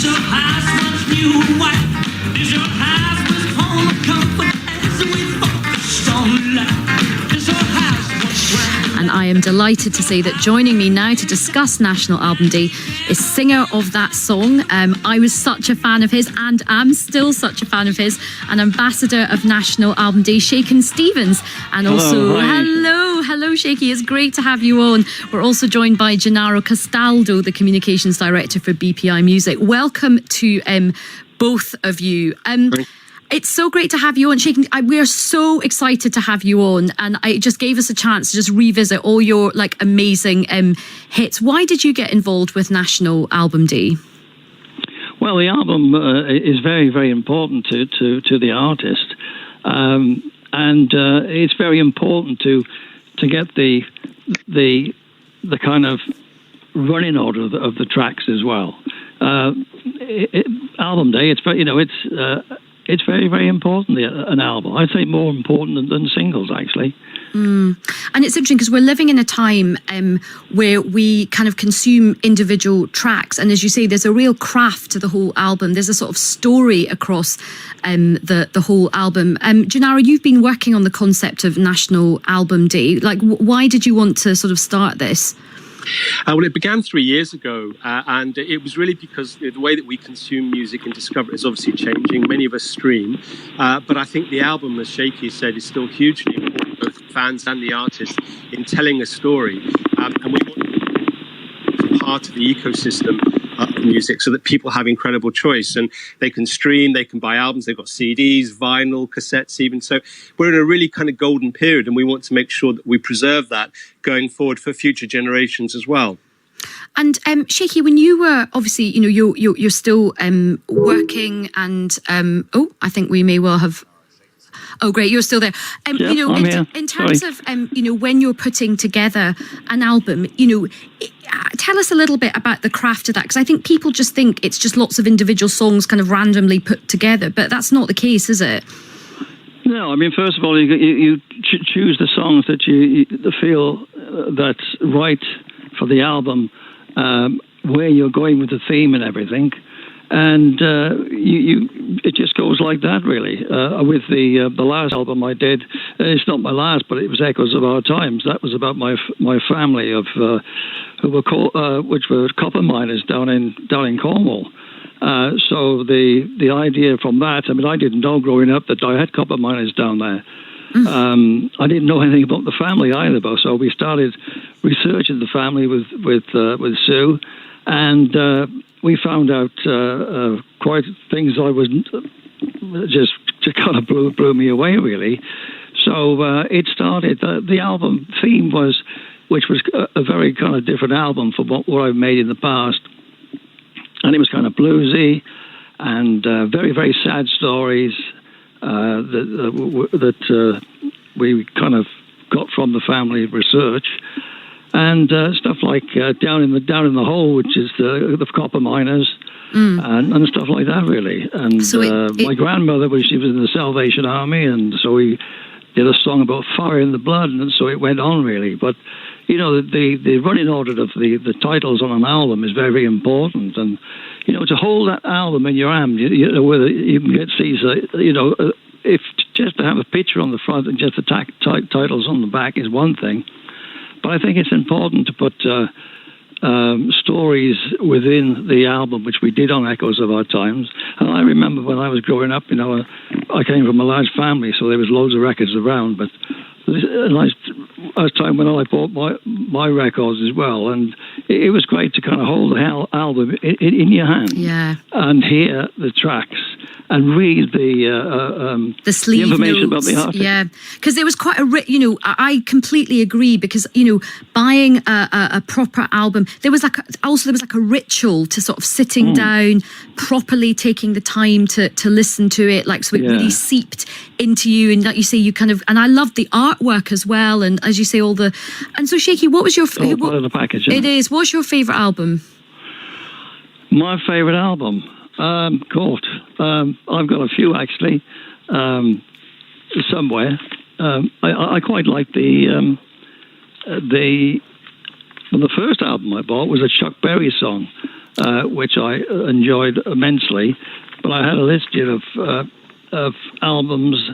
Is your house much new and white? Is your house much home of comfort as we focused on life? Is your house much grand? And I am delighted to say that joining me now to discuss National Album Day is singer of that song. I was such a fan of his and am still such a fan of his, and ambassador of National Album Day, Shakin Stevens. And also, hello Shaky, it's great to have you on. We're also joined by Gennaro Castaldo, the communications director for BPI Music. Welcome to both of you. It's so great to have you on, Shakin. We are so excited to have you on, and it just gave us a chance to just revisit all your amazing hits. Why did you get involved with National Album Day? Well, the album is very, very important to the artist, and it's very important to get the kind of running order of the tracks as well. Album Day, it's very, very important, an album. I'd say more important than singles, actually. And it's interesting because we're living in a time where we kind of consume individual tracks. And as you say, there's a real craft to the whole album. There's a sort of story across the whole album. Gennaro, you've been working on the concept of National Album Day. Why did you want to sort of start this? Well, it began 3 years ago, and it was really because the way that we consume music and discover it is obviously changing. Many of us stream, but I think the album, as Shaky said, is still hugely important, both for fans and the artists, in telling a story. And we want to be part of the ecosystem of music so that people have incredible choice, and they can stream, they can buy albums, they've got CDs, vinyl, cassettes even. So we're in a really kind of golden period, and we want to make sure that we preserve that going forward for future generations as well. And Shaky, when you were obviously, you're still working, and I think we may well have. Oh, great! You're still there. In terms of when you're putting together an album, tell us a little bit about the craft of that, because I think people just think it's just lots of individual songs kind of randomly put together, but that's not the case, is it? No, I mean, first of all, you choose the songs that you feel that's right for the album, where you're going with the theme and everything, and it just goes like that, really. With the last album I did, it's not my last, but it was Echoes of Our Times. That was about my family of who were which were copper miners down in Cornwall. So the idea from that, I mean, I didn't know growing up that I had copper miners down there. I didn't know anything about the family either, so we started researching the family with Sue, and we found out quite things I wasn't just kind of blew me away, really. So it started. The album theme which was a very kind of different album from what I've made in the past. And it was kind of bluesy and very, very sad stories that we kind of got from the family research, and stuff like Down in the Hole, which is the copper miners, and stuff like that, really. And so my grandmother, she was in the Salvation Army, and so we did a song about fire in the blood, and so it went on, really. But the running order of the titles on an album is very, very important, and to hold that album in your hand, whether you can get see, if just to have a picture on the front and just the titles on the back is one thing, but I think it's important to put stories within the album, which we did on Echoes of Our Times. And I remember when I was growing up, I came from a large family, so there was loads of records around, but a nice time when I bought my records as well, and it was great to kind of hold the album in your hand, and hear the tracks and read the sleeve information notes about the artist. Yeah, because there was quite a I completely agree, because buying a proper album, there was like a ritual to sort of sitting down, properly taking the time to listen to it, so it really seeped into you, and like you say, you kind of, and I loved the artwork as well, and as you say, and so Shaky, what was your part of the package? It is. What's your favourite album? My favourite album, God, I've got a few actually, somewhere. I quite like the first album I bought was a Chuck Berry song, which I enjoyed immensely. But I had a list here of albums.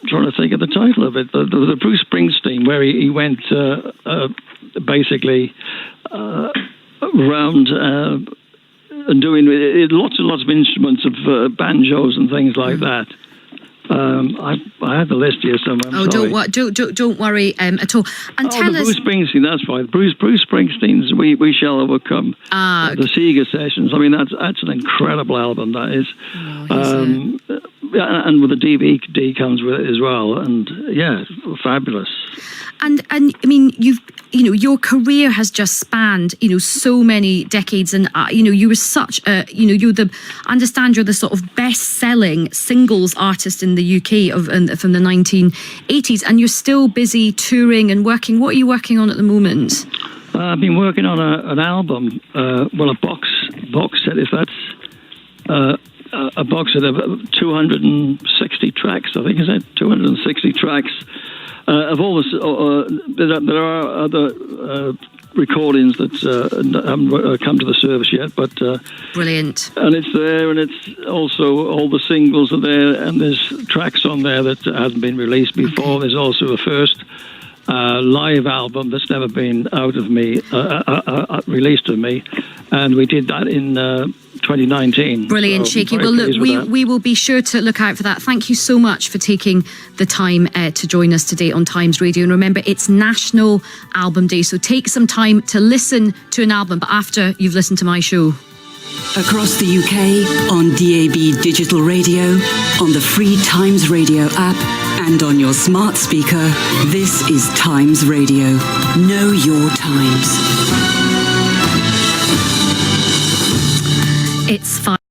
Trying to think of the title of it. The Bruce Springsteen, where he went basically around and doing lots and lots of instruments of banjos and things like that. I had the list here somewhere. Don't worry at all. And tell us, Bruce Springsteen. That's right. Bruce Springsteen's "We Shall Overcome." The Sega sessions. I mean, that's an incredible album. That is, and with the DVD comes with it as well. And yeah, fabulous. And I mean, your career has just spanned, so many decades, and you were such a, I understand you're the sort of best-selling singles artist in the UK from the 1980s, and you're still busy touring and working. What are you working on at the moment? I've been working on an album, a box set, if that's a box set of 260 tracks. I think is it 260 tracks. Of all this, there are other recordings that haven't come to the service yet, but brilliant. And it's there, and it's also all the singles are there, and there's tracks on there that hasn't been released before. Okay. There's also a first live album that's never been released to me, and we did that in 2019. Brilliant, Shaky. Well, look, we will be sure to look out for that. Thank you so much for taking the time to join us today on Times Radio. And remember, it's National Album Day, so take some time to listen to an album, but after you've listened to my show. Across the UK, on DAB digital radio, on the free Times Radio app, and on your smart speaker, this is Times Radio. Know your times. It's 5.